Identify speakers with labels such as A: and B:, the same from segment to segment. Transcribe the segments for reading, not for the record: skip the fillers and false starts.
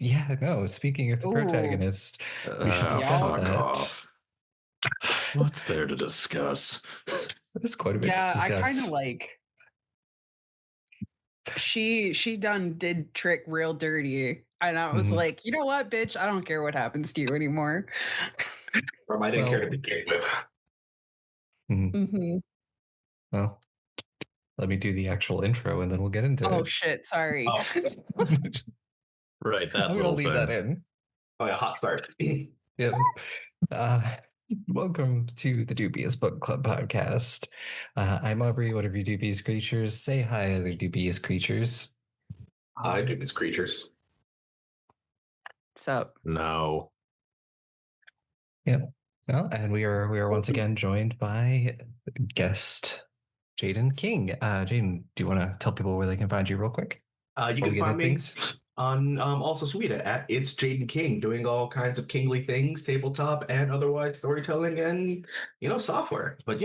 A: Yeah, no, speaking of the
B: Ooh.
A: protagonist, we should discuss
C: Fuck
A: that.
C: off. What's there to discuss?
A: There's quite a bit to
B: Yeah,
A: discuss.
B: I kind of like. She did trick real dirty, and I was like, you know what, bitch, I don't care what happens to you anymore.
D: I didn't care to begin with.
A: Well, let me do the actual intro, and then we'll get into it.
B: Oh shit! Sorry.
D: Oh.
C: Right, that
A: I'm
C: little
A: gonna leave
C: thing.
A: that in.
D: Oh yeah, hot start.
A: Yep. Welcome to the Dubious Book Club podcast. I'm Aubrey, one of your dubious creatures. Say hi, other dubious creatures.
D: Hi, dubious creatures.
B: What's up?
C: No.
A: Yep. Well, and we are once again joined by guest Jayden King. Jayden, do you want to tell people where they can find you real quick?
D: You can find me on all social media at It's Jayden King, doing all kinds of kingly things, tabletop and otherwise, storytelling and software. But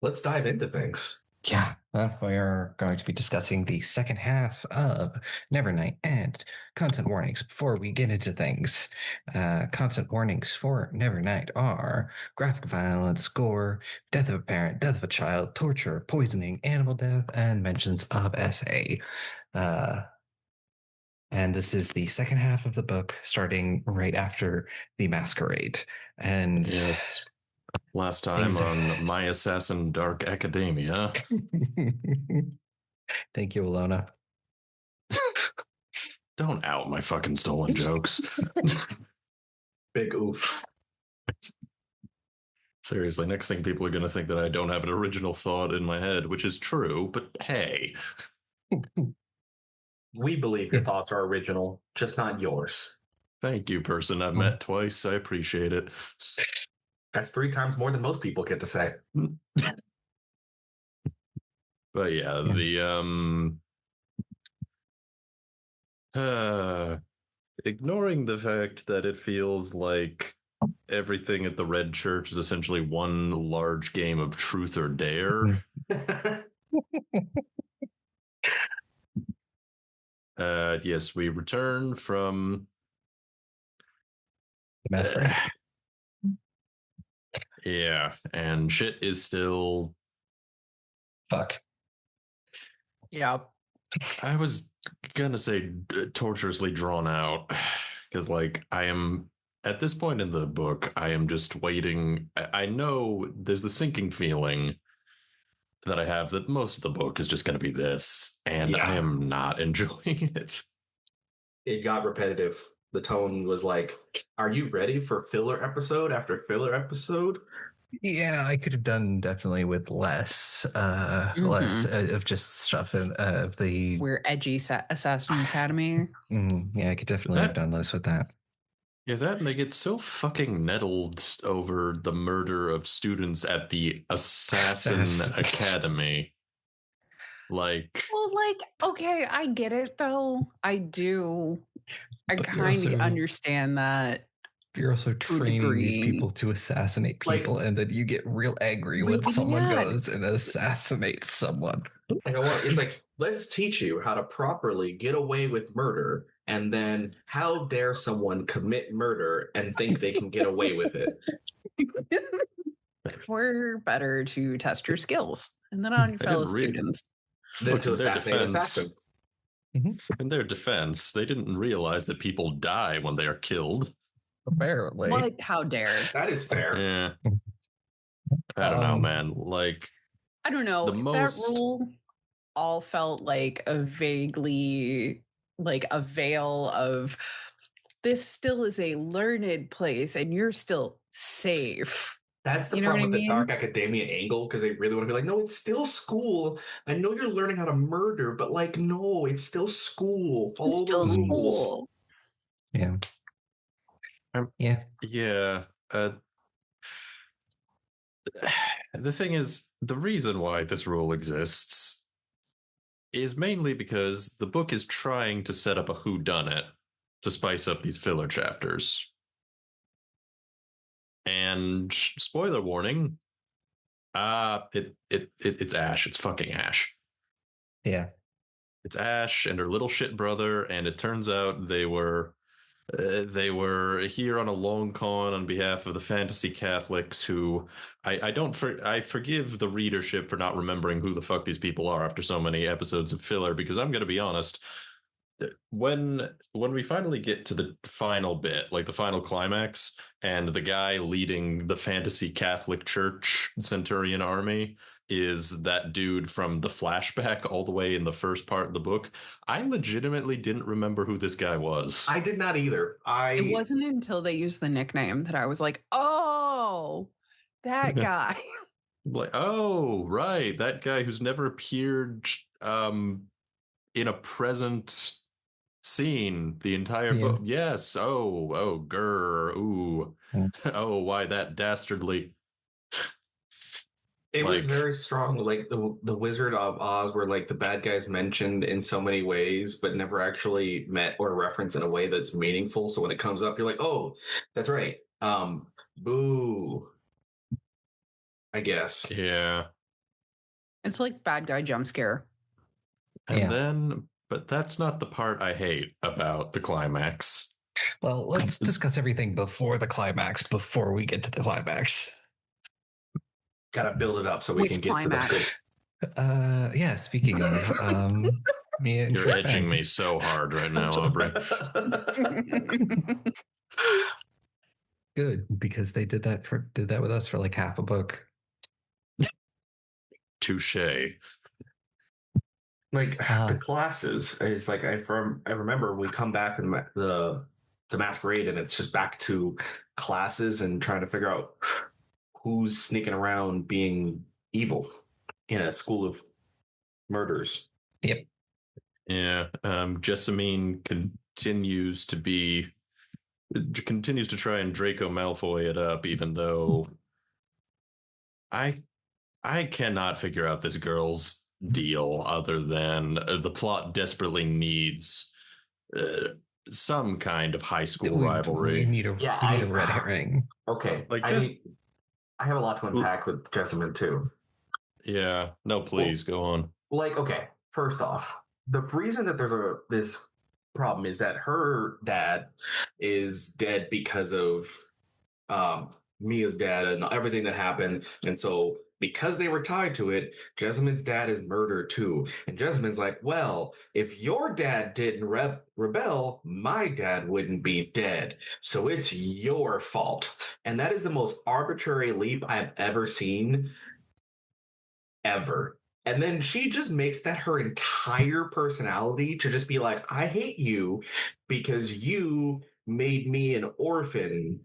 D: let's dive into things.
A: Yeah, we are going to be discussing the second half of Nevernight and content warnings before we get into things. Content warnings for Nevernight are graphic violence, gore, death of a parent, death of a child, torture, poisoning, animal death, and mentions of SA. And this is the second half of the book, starting right after the masquerade. And
C: yes. Last time on My Assassin Dark Academia.
A: Thank you, Alona.
C: Don't out my fucking stolen jokes.
D: Big oof.
C: Seriously, next thing people are going to think that I don't have an original thought in my head, which is true, but hey.
D: We believe your thoughts are original, just not yours.
C: Thank you, person I've met twice. I appreciate it.
D: That's 3 times more than most people get to say.
C: But yeah, ignoring the fact that it feels like everything at the Red Church is essentially one large game of truth or dare. Yes, we return from
A: the masquerade.
C: Yeah, and shit is still
A: fucked.
B: Yeah.
C: I was gonna say torturously drawn out because I am at this point in the book, I am just waiting. I know there's the sinking feeling that I have that most of the book is just going to be this, and I am not enjoying it.
D: It got repetitive. The tone was like, are you ready for filler episode after filler episode?
A: Yeah, I could have done definitely with less of just stuff of the...
B: We're edgy Assassin Academy.
A: Yeah, I could definitely have done less with that.
C: Yeah, that and they get so fucking nettled over the murder of students at the Assassin Academy.
B: Okay, I get it though. I do. I kind of understand that.
A: You're also training these people to assassinate people, and then you get real angry when someone goes and assassinates someone.
D: It's like, let's teach you how to properly get away with murder, and then how dare someone commit murder and think they can get away with it?
B: We're better to test your skills and then on your fellow students.
D: Than to assassinate assassins.
C: In their defense, they didn't realize that people die when they are killed.
A: Apparently.
B: What? How dare?
D: That is fair.
C: Yeah. I don't know, man.
B: I don't know. That rule all felt like a vaguely, like a veil of this still is a learned place and you're still safe.
D: That's the problem with the Dark Academia angle, because they really want to be like, no, it's still school. I know you're learning how to murder, but no, it's still school. Follow the rules.
A: Yeah.
C: Yeah. The thing is, the reason why this rule exists is mainly because the book is trying to set up a whodunit to spice up these filler chapters. And spoiler warning, it's Ash. It's fucking Ash.
A: Yeah.
C: it's Ash and her little shit brother, and it turns out they were here on a long con on behalf of the fantasy Catholics who I forgive the readership for not remembering who the fuck these people are after so many episodes of filler, because I'm going to be honest, when we finally get to the final bit, like the final climax, and the guy leading the fantasy Catholic Church Centurion army is that dude from the flashback all the way in the first part of the book, I legitimately didn't remember who this guy was.
D: I did not either.
B: It wasn't until they used the nickname that I was like, oh, that guy.
C: Like, oh, right, that guy who's never appeared in a present scene the entire book. Yes. Oh, Gore. Ooh. Oh, why that dastardly.
D: It was very strong, like the Wizard of Oz, where like the bad guys mentioned in so many ways, but never actually met or referenced in a way that's meaningful. So when it comes up, you're like, oh, that's right. Boo. I guess.
C: Yeah.
B: It's like bad guy jump scare.
C: And then, but that's not the part I hate about the climax.
A: Well, let's discuss everything before the climax, before we get to the climax.
D: Gotta build it up so we can get climax?
A: To the yeah, speaking of
C: you're edging me so hard right now, Aubrey.
A: Good, because they did that with us for like half a book.
C: Touche.
D: Like the classes, it's like I remember we come back in the masquerade, and it's just back to classes and trying to figure out who's sneaking around being evil in a school of murders.
A: Yep.
C: Yeah. Jessamine continues to try and Draco Malfoy it up, even though I cannot figure out this girl's deal other than the plot desperately needs some kind of high school rivalry.
A: We need a red herring.
D: Okay. Like I have a lot to unpack with Jessamine too.
C: Yeah. No, please go on.
D: Like, okay, first off, the reason that there's this problem is that her dad is dead because of Mia's dad and everything that happened. And so because they were tied to it, Jessamine's dad is murdered too. And Jessamine's like, well, if your dad didn't rebel, my dad wouldn't be dead. So it's your fault. And that is the most arbitrary leap I've ever seen. Ever. And then she just makes that her entire personality to just be like, I hate you because you made me an orphan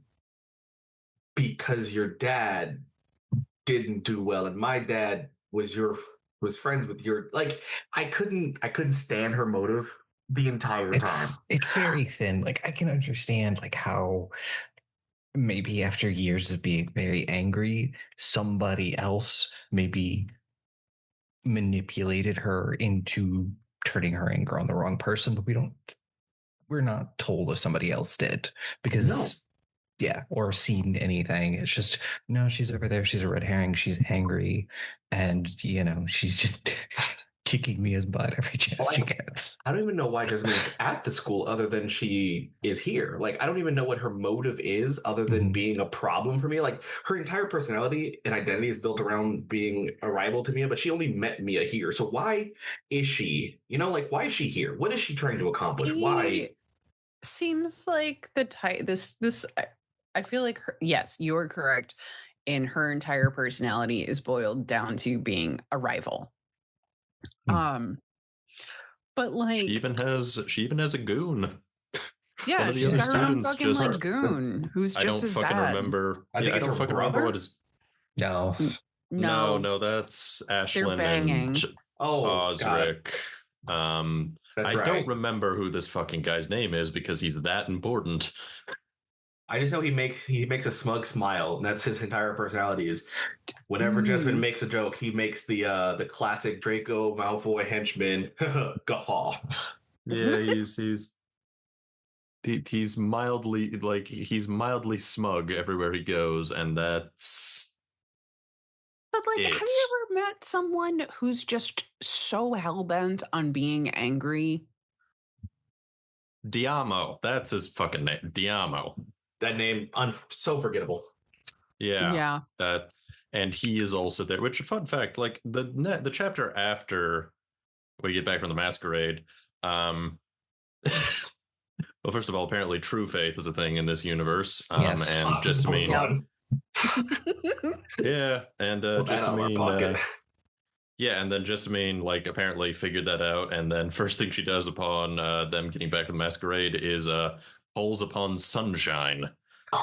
D: because your dad didn't do well and my dad was friends with your, like, I couldn't stand her motive the entire time.
A: It's very thin. Like, I can understand like how maybe after years of being very angry, somebody else maybe manipulated her into turning her anger on the wrong person, but we're not told if somebody else did, because or seen anything. It's just, no, she's over there, she's a red herring, she's angry, and she's just kicking Mia's butt every chance she gets.
D: I don't even know why Jessamine's at the school other than she is here. Like, I don't even know what her motive is other than being a problem for me. Like, her entire personality and identity is built around being a rival to Mia, but she only met Mia here. So why is she, why is she here? What is she trying to accomplish? Why?
B: Seems like the type, I feel like, yes, you're correct. And her entire personality is boiled down to being a rival. But like
C: she even has a goon.
B: Yeah, she's got her own fucking like goon who's just as bad. I don't
C: fucking remember what his. No, that's Ashlyn and Osric.
D: That's
C: I don't remember who this fucking guy's name is because he's that important.
D: I just know he makes a smug smile, and that's his entire personality. Is whenever Jessamine makes a joke, he makes the classic Draco Malfoy henchman guffaw.
C: Yeah, he's mildly smug everywhere he goes, and that's.
B: But like, have you ever met someone who's just so hellbent on being angry?
C: Diamo. That's his fucking name. Diamo.
D: That name, so forgettable.
C: Yeah. And he is also there, which, fun fact, like the chapter after we get back from the masquerade, well, first of all, apparently true faith is a thing in this universe.
A: Yes.
C: And Jessamine.
B: Yeah.
C: And Jessamine. Yeah, and then Jessamine, like, apparently figured that out, and then first thing she does upon them getting back from the masquerade is pulls upon sunshine.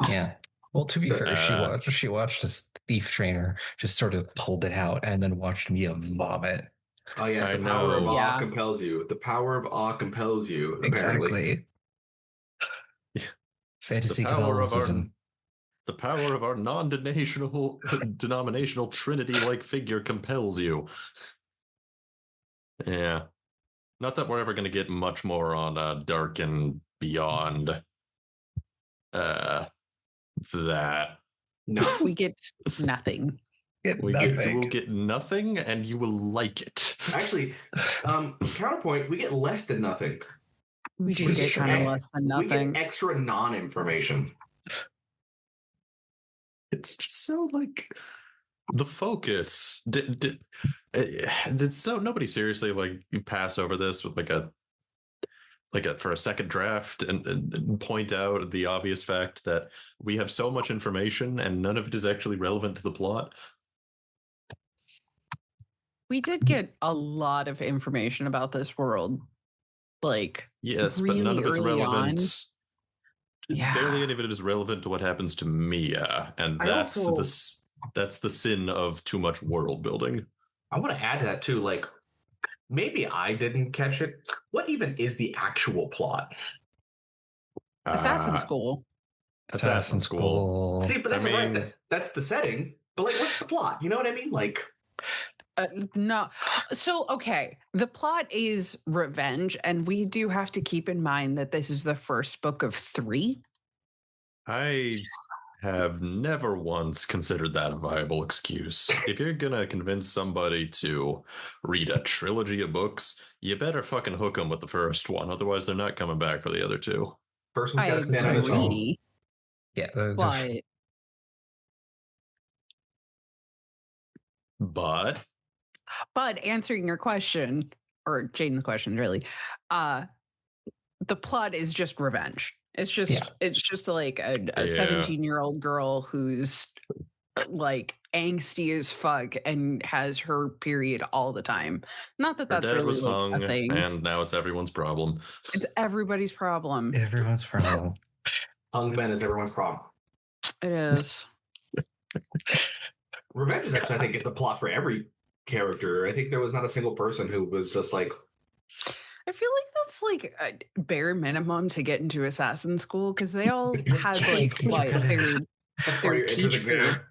A: Yeah. Well, to be fair, she watched this thief trainer just sort of pulled it out and then watched Mia vomit.
D: Oh yes, the power of awe compels you. The power of awe compels you. Apparently.
A: Exactly. Fantasy Catholicism.
C: The power of our non-denominational Trinity-like figure compels you. Yeah. Not that we're ever going to get much more on Dark and Beyond. That.
B: No. We get nothing.
C: We'll get nothing, and you will like it.
D: Actually, counterpoint, we get less than nothing.
B: We do get kind of less than nothing.
D: We get extra non-information.
C: It's just so, like, the focus. Did so nobody seriously, like, you pass over this with for a second draft and point out the obvious fact that we have so much information and none of it is actually relevant to the plot?
B: We did get a lot of information about this world. Like,
C: yes,
B: really,
C: but none of it's relevant.
B: Yeah.
C: Barely any of it is relevant to what happens to Mia, and that's the sin of too much world building.
D: I want to add to that too, like, maybe I didn't catch it. What even is the actual plot?
B: Assassin School.
C: Assassin School.
D: See, but that's right. That's the setting. But, like, what's the plot? You know what I mean? Like,
B: no. So, okay. The plot is revenge, and we do have to keep in mind that this is the first book of 3.
C: I have never once considered that a viable excuse. If you're gonna convince somebody to read a trilogy of books, you better fucking hook them with the first one. Otherwise, they're not coming back for the other 2.
D: First one's got to stand on its own.
A: Yeah.
B: But answering your question, or Jayden's question, really, the plot is just revenge. It's just like a 17-year-old girl who's, like, angsty as fuck and has her period all the time. Not that that's really, like,
C: hung,
B: a thing.
C: And now it's everyone's problem.
B: It's everybody's problem.
A: Everyone's problem.
D: Hung men is everyone's problem.
B: It is.
D: Revenge is actually, I think, the plot for every character. I think there was not a single person who was just like,
B: I feel like that's like a bare minimum to get into assassin school, because they all had like their teacher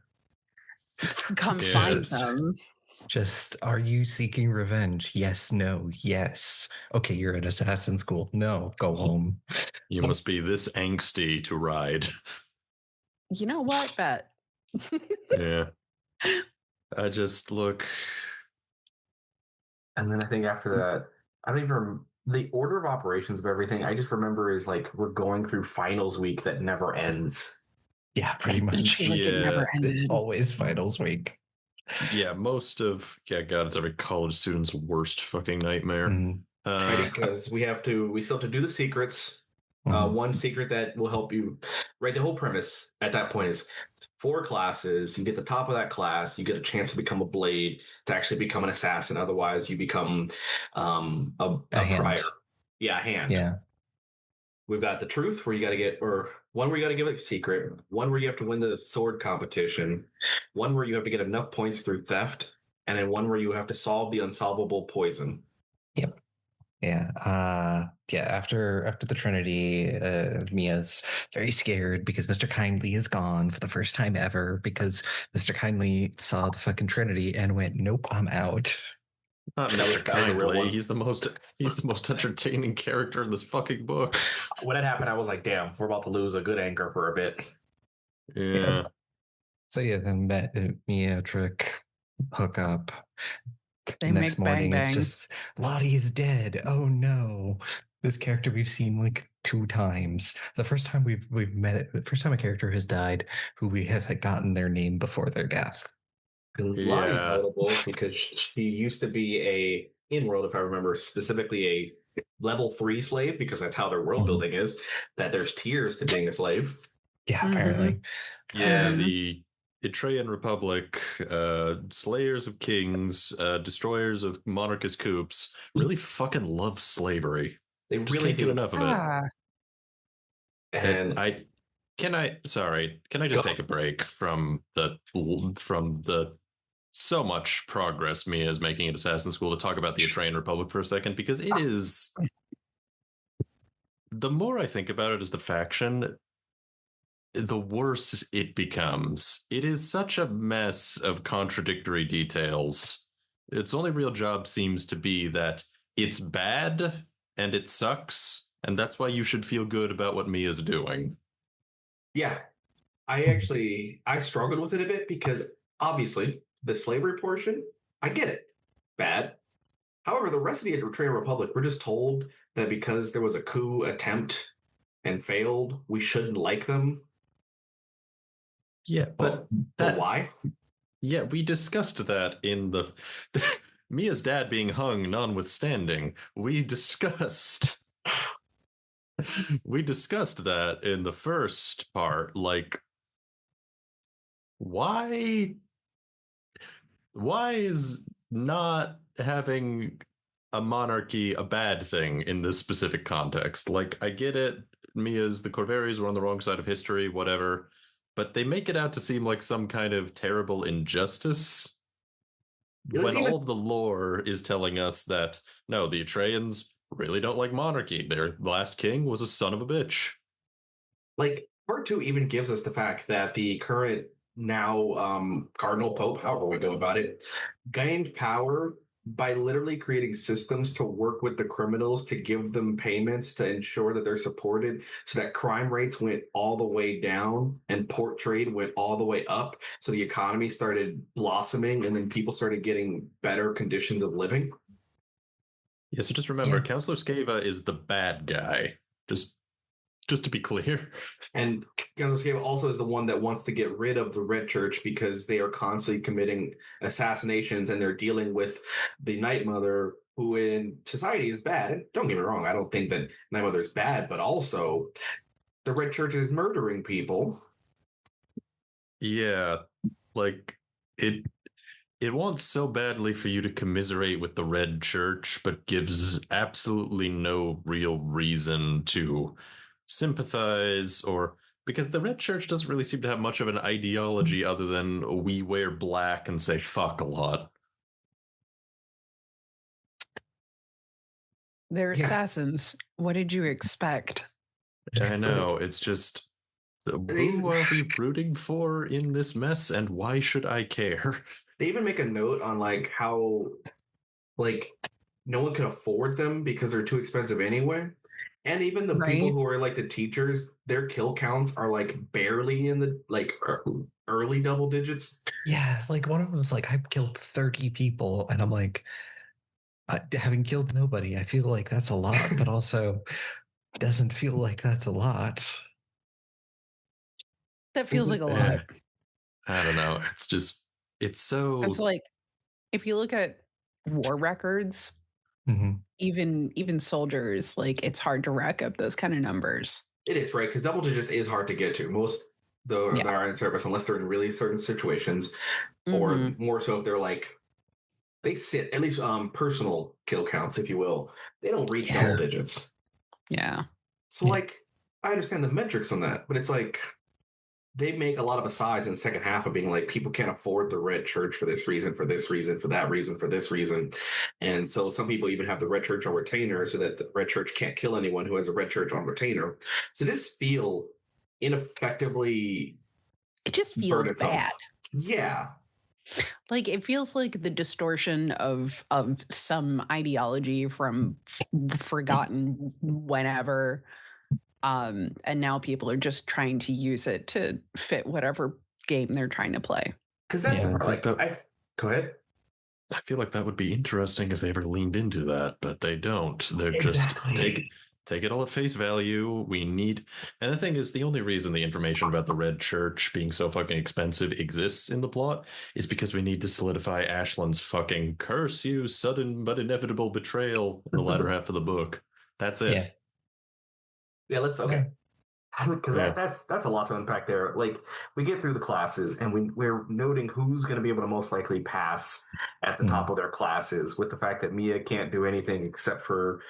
B: come find them.
A: Just, are you seeking revenge? Yes, no, yes. Okay, you're at assassin school. No, go home.
C: You must be this angsty to ride.
B: You know what, Bet?
C: Yeah. I just look.
D: And then I think after that, I don't even the order of operations of everything. I just remember is like we're going through finals week that never ends.
A: Yeah, pretty much.
B: Like it never ended.
A: It's always finals week.
C: Yeah, God, it's every college student's worst fucking nightmare.
D: Because we still have to do the secrets. One secret that will help you. Right, the whole premise at that point is 4 classes. You get the top of that class. You get a chance to become a blade, to actually become an assassin. Otherwise, you become a prior. Yeah, a hand.
A: Yeah.
D: We've got the truth where you got to get, or one where you got to give a secret, one where you have to win the sword competition, one where you have to get enough points through theft, and then one where you have to solve the unsolvable poison.
A: Yep. Yeah. After the Trinity, Mia's very scared because Mr. Kindly is gone for the first time ever, because Mr. Kindly saw the fucking Trinity and went, "Nope, I'm out."
C: Not Mr. Kindly. He's the most entertaining character in this fucking book.
D: When it happened, I was like, "Damn, we're about to lose a good anchor for a bit."
C: Yeah.
A: So yeah, then Mia, Trick, hook up.
B: They
A: Next
B: make
A: morning,
B: bang
A: it's
B: bang.
A: just Lottie's dead. Oh no! This character we've seen like 2 times. The first time we've met it, the first time a character has died who we have gotten their name before their death.
D: And Lottie's notable because she used to be a in-world, if I remember, specifically a level 3 slave, because that's how their world building is, that there's tiers to being a slave.
A: Yeah, apparently.
C: Yeah, the Etrian Republic, slayers of kings, destroyers of monarchist coups, really fucking love slavery.
D: They
C: just
D: really
C: can't
D: do
C: get enough of it.
D: And
C: can I just take a break from the so much progress Mia is making at Assassin's School to talk about the Etrian Republic for a second, because it is, the more I think about it as the faction, the worse it becomes. It is such a mess of contradictory details. Its only real job seems to be that it's bad and it sucks, and that's why you should feel good about what Mia's doing.
D: Yeah. I struggled with it a bit because obviously the slavery portion, I get it. Bad. However, the rest of the Eritrean Republic, we're just told that because there was a coup attempt and failed, we shouldn't like them.
C: Yeah, but
D: why?
C: Yeah, we discussed that in the Mia's dad being hung notwithstanding. We discussed that in the first part. Like, why is not having a monarchy a bad thing in this specific context? Like, I get it. Mia's, the Corvaries were on the wrong side of history, whatever. But they make it out to seem like some kind of terrible injustice when all of the lore is telling us that, no, the Atreians really don't like monarchy. Their last king was a son of a bitch.
D: Like, part 2 even gives us the fact that the current now Cardinal Pope, however we go about it, gained power by literally creating systems to work with the criminals to give them payments to ensure that they're supported, so that crime rates went all the way down and port trade went all the way up. So the economy started blossoming and then people started getting better conditions of living.
C: Yeah, so just remember, Counselor Scava is the bad guy. Just to be clear.
D: And Counselor Scava also is the one that wants to get rid of the Red Church because they are constantly committing assassinations and they're dealing with the Night Mother, who in society is bad. And don't get me wrong, I don't think that Night Mother is bad, but also the Red Church is murdering people.
C: Yeah, like it wants so badly for you to commiserate with the Red Church, but gives absolutely no real reason to sympathize, or because the Red Church doesn't really seem to have much of an ideology other than we wear black and say fuck a lot.
B: They're assassins. What did you expect?
C: I know. It's just, who are we rooting for in this mess, and why should I care?
D: They even make a note on like how like no one can afford them because they're too expensive anyway. And even the people who are like the teachers, their kill counts are like barely in the like early double digits.
A: Yeah, like one of them was like, I've killed 30 people, and I'm like, having killed nobody, I feel like that's a lot, but also doesn't feel like that's a lot.
B: That feels like a lot.
C: I don't know. It's just, it's so.
B: It's like, if you look at war records, even soldiers, like, it's hard to rack up those kind of numbers.
D: It is, right? Because double digits is hard to get to. Most though that are in service, unless they're in really certain situations, or more so if they're like, they sit at least personal kill counts, if you will. They don't reach double digits.
B: Yeah.
D: So like, I understand the metrics on that, but it's like they make a lot of asides in the second half of being like, people can't afford the Red Church for this reason, for this reason, for that reason, for this reason. And so some people even have the Red Church on retainer so that the Red Church can't kill anyone who has a Red Church on retainer. So this feel ineffectively,
B: it just feels bad.
D: Yeah.
B: Like, it feels like the distortion of some ideology from forgotten whenever. And now people are just trying to use it to fit whatever game they're trying to play.
D: Because that's the part. Like, go ahead.
C: I feel like that would be interesting if they ever leaned into that, but they don't. They're just take it all at face value. We need, and the thing is, the only reason the information about the Red Church being so fucking expensive exists in the plot is because we need to solidify Ashland's fucking curse you, sudden but inevitable betrayal in the latter half of the book. That's it.
D: Yeah, okay. Because that's a lot to unpack there. Like, we get through the classes and we're noting who's going to be able to most likely pass at the top of their classes, with the fact that Mia can't do anything except for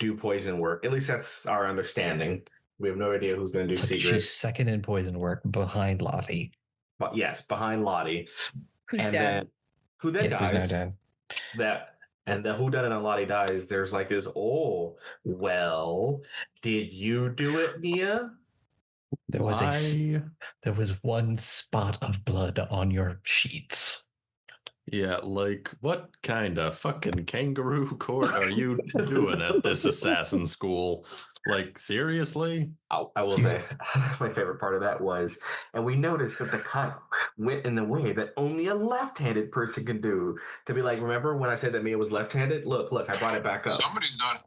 D: do poison work. At least that's our understanding. We have no idea who's going to do secret.
A: She's second in poison work behind Lottie.
D: But yes, behind Lottie.
B: Who's dead?
D: Who then dies.
A: Who's now dead.
D: And the whodunit on Lottie dies, there's like this, well, did you do it, Mia?
A: There was one spot of blood on your sheets.
C: Yeah, like, what kind of fucking kangaroo court are you doing at this assassin school? Like, seriously?
D: I will say, my favorite part of that was, and we noticed that the cut went in the way that only a left-handed person can do. To be like, remember when I said that Mia was left-handed? Look, I brought it back up.
E: Somebody's
C: not.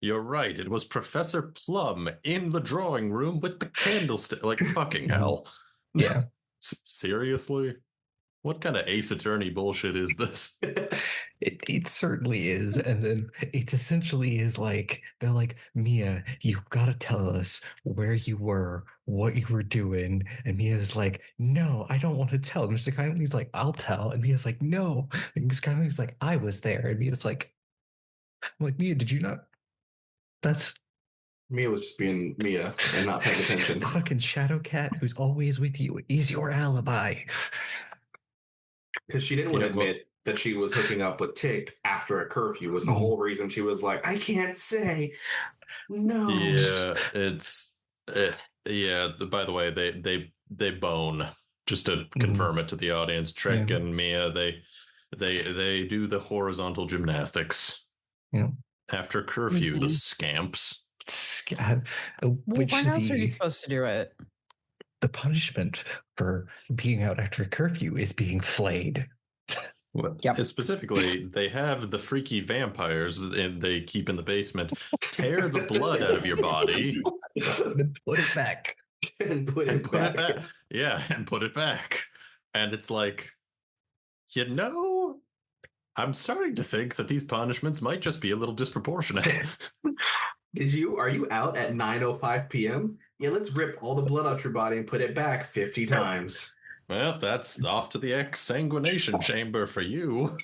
C: You're right. It was Professor Plum in the drawing room with the candlestick. Like, fucking hell.
A: Yeah.
C: Seriously? What kind of Ace Attorney bullshit is this?
A: It certainly is. And then it essentially is like, they're like, Mia, you've got to tell us where you were, what you were doing. And Mia's like, no, I don't want to tell. And Mr. Kindly's like, I'll tell. And Mia's like, no. And Mr. Kindly's like, I was there. And Mia's like, I'm like, Mia, did you not? That's
D: Mia was just being Mia and not paying attention.
A: The fucking shadow cat who's always with you is your alibi.
D: Because she didn't want to admit that she was hooking up with Tick after a curfew was the whole reason she was like, I can't say no.
C: Yeah, by the way, they bone, just to confirm it to the audience. Trick and Mia, they do the horizontal gymnastics.
A: Yeah.
C: After curfew, the scamps.
B: When else are you supposed to do it?
A: The punishment for being out after curfew is being flayed.
C: Specifically, they have the freaky vampires and they keep in the basement tear the blood out of your body
A: and put it back.
D: And put it back.
C: Yeah, and put it back. And it's like, I'm starting to think that these punishments might just be a little disproportionate.
D: Are you out at 9:05 p.m.? Yeah, let's rip all the blood out your body and put it back 50 times.
C: Well, that's off to the exsanguination chamber for you.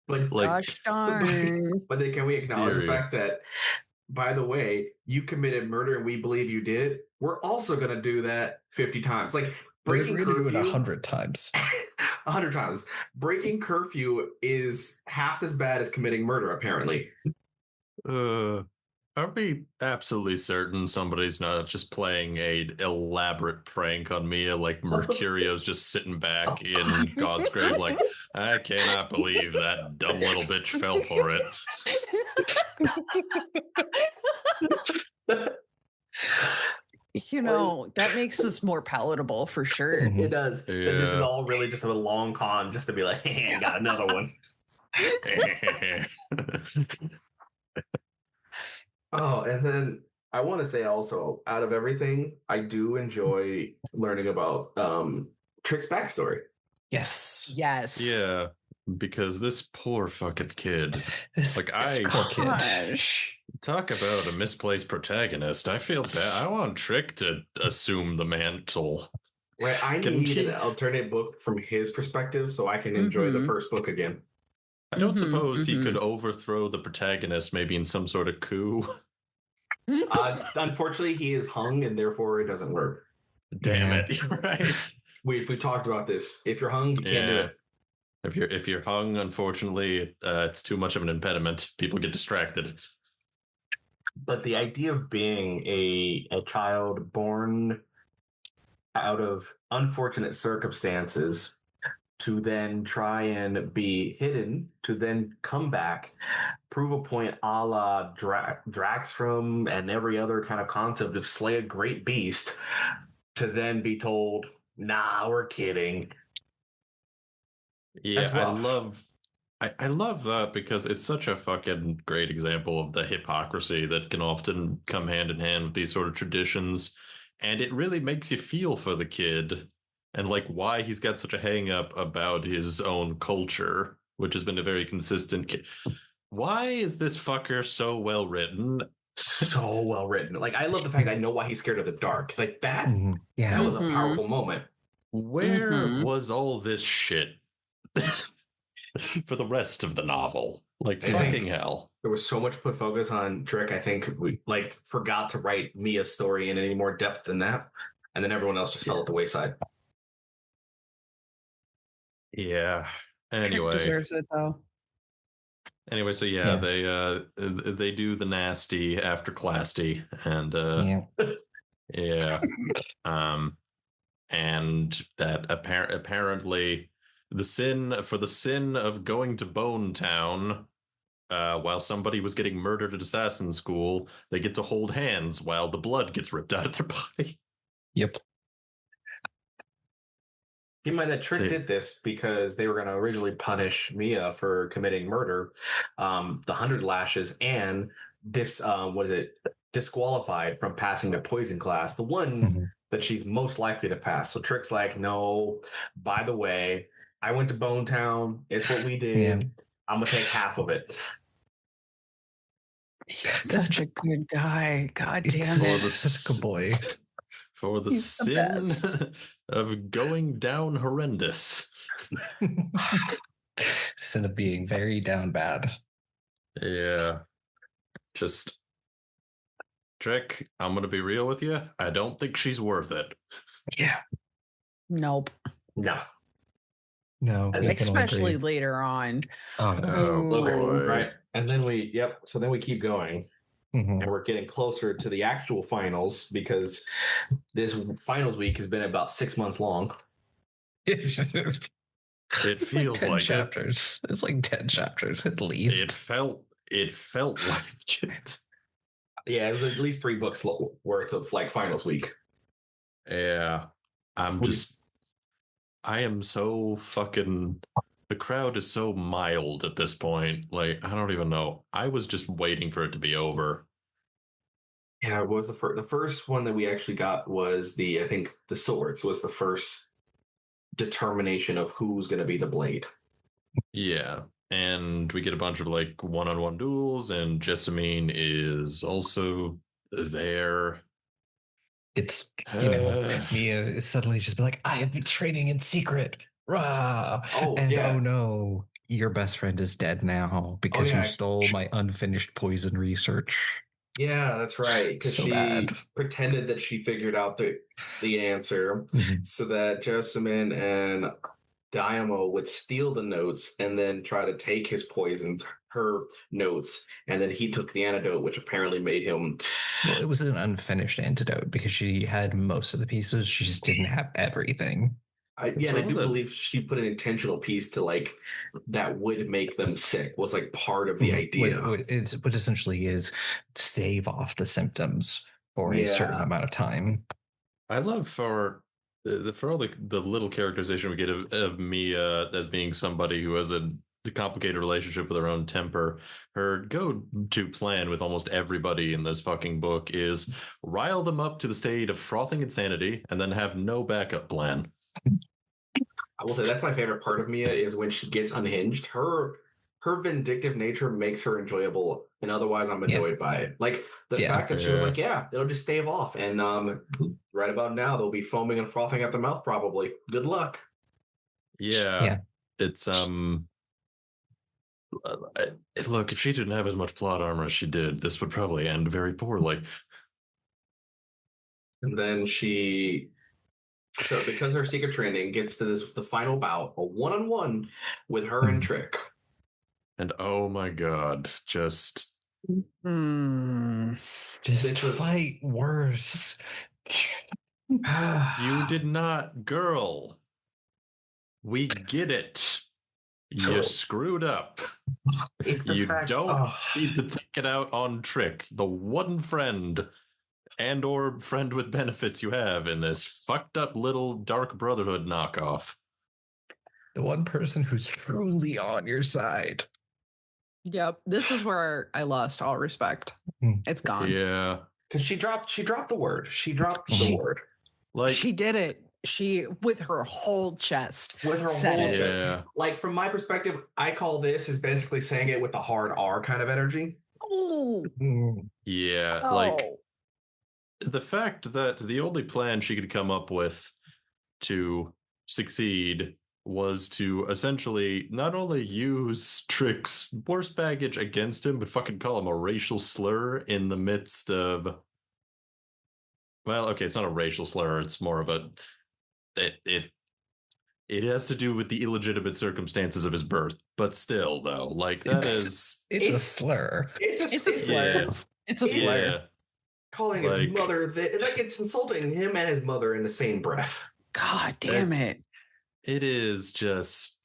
D: But
B: gosh darn.
D: But then can we acknowledge the fact that, by the way, you committed murder and we believe you did? We're also going to do that 50 times. Like, breaking curfew
A: 100 times.
D: 100 times. Breaking curfew is half as bad as committing murder, apparently.
C: Are we absolutely certain somebody's not just playing a elaborate prank on Mia, like Mercurio's just sitting back in God's grave like, I cannot believe that dumb little bitch fell for it.
B: That makes this more palatable for sure.
D: It does. Yeah. This is all really just a long con just to be like, hey, I got another one. Oh, and then I want to say also, out of everything, I do enjoy learning about Trick's backstory.
A: Yes.
C: Yeah, because this poor fucking kid. Talk about a misplaced protagonist. I feel bad. I want Trick to assume the mantle.
D: Right, I need an alternate book from his perspective so I can enjoy the first book again.
C: I don't suppose he could overthrow the protagonist maybe in some sort of coup.
D: Unfortunately, he is hung and therefore it doesn't work.
C: Damn it. You're right.
D: We talked about this. If you're hung, you can't do it.
C: If you're hung, unfortunately, it's too much of an impediment. People get distracted.
D: But the idea of being a child born out of unfortunate circumstances to then try and be hidden, to then come back, prove a point a la Draxfram and every other kind of concept of slay a great beast, to then be told, Nah, we're kidding.
C: Yeah, I love that because it's such a fucking great example of the hypocrisy that can often come hand in hand with these sort of traditions. And it really makes you feel for the kid and like why he's got such a hang up about his own culture, which has been a very consistent. Why is this fucker so well written?
D: So well written. Like, I love the fact that I know why he's scared of the dark. Like that, that was a powerful moment.
C: Where was all this shit for the rest of the novel? Like, fucking hell.
D: There was so much put focus on Trick. I think we like forgot to write Mia's story in any more depth than that, and then everyone else just fell at the wayside.
C: Yeah. Anyway,
B: deserves it though.
C: Anyway, so they do the nasty after Clasty, and and that apparently the sin of going to Bone Town, while somebody was getting murdered at assassin school, they get to hold hands while the blood gets ripped out of their body.
A: Yep.
D: Keep in mind that Trick did this because they were going to originally punish Mia for committing murder, the 100 lashes, and disqualified from passing the poison class, the one that she's most likely to pass. So Trick's like, no, by the way, I went to Bone Town. It's what we did. Yeah. I'm going to take half of it.
B: He's such a good guy. God damn it.
A: Such a good boy.
C: For the sin of going down horrendous.
A: Sin of being very down bad.
C: Yeah. Just, Trick, I'm going to be real with you. I don't think she's worth it.
A: Yeah.
B: Nope.
A: No.
B: Especially later on.
C: Oh, boy.
D: Right. And then so then we keep going. And we're getting closer to the actual finals because this finals week has been about 6 months long.
C: It feels like 10
A: chapters. It's like 10 chapters at least.
C: It felt like it.
D: Yeah, it was at least 3 books worth of like finals week.
C: Yeah. I am so fucking. The crowd is so mild at this point. Like, I don't even know. I was just waiting for it to be over.
D: Yeah, it was the first one that we actually got was I think the swords was the first determination of who's going to be the blade.
C: Yeah, and we get a bunch of like one-on-one duels, and Jessamine is also there.
A: It's, Mia is suddenly just like, I have been training in secret. Rah! Oh no, your best friend is dead now because you stole my unfinished poison research.
D: Yeah, that's right. Because she pretended that she figured out the answer so that Jessamine and Diamo would steal the notes and then try to take his poisons, her notes, and then he took the antidote, which apparently made him.
A: Well, it was an unfinished antidote because she had most of the pieces. She just didn't have everything.
D: I do believe she put an intentional piece to like that would make them sick was like part of the idea.
A: What essentially is stave off the symptoms for a certain amount of time.
C: I love for all the little characterization we get of Mia as being somebody who has a complicated relationship with her own temper. Her go-to plan with almost everybody in this fucking book is rile them up to the state of frothing insanity and then have no backup plan.
D: I will say that's my favorite part of Mia is when she gets unhinged. Her vindictive nature makes her enjoyable, and otherwise I'm annoyed by it. Like the fact that she was like, it'll just stave off, and right about now they'll be foaming and frothing at the mouth probably. Good luck.
C: Yeah. It's look, if she didn't have as much plot armor as she did, this would probably end very poorly.
D: And then so because her secret training gets to the final bout, a one-on-one with her and Trick.
C: And oh my god, just
A: fight worse.
C: You did not, girl. We get it. You screwed up. You don't need to take it out on Trick, the one friend and or friend with benefits you have in this fucked up little Dark Brotherhood knockoff.
A: The one person who's truly on your side.
B: Yep. This is where I lost all respect. It's gone.
C: Yeah.
D: Because she dropped the word. She dropped the word.
B: Like she did it. She with her whole chest.
D: With her whole chest. Like from my perspective, I call this is basically saying it with a hard R kind of energy.
B: Oh.
C: Yeah. Like the fact that the only plan she could come up with to succeed was to essentially not only use Trick's worst baggage against him, but fucking call him a racial slur in the midst of. Well, okay, it's not a racial slur. It's more of a. It has to do with the illegitimate circumstances of his birth, but still, though, like that
A: it's a slur.
B: It's a slur.
C: Yeah.
B: It's a slur.
C: Yeah.
D: Calling his mother, like it's insulting him and his mother in the same breath.
B: God damn it.
C: It is just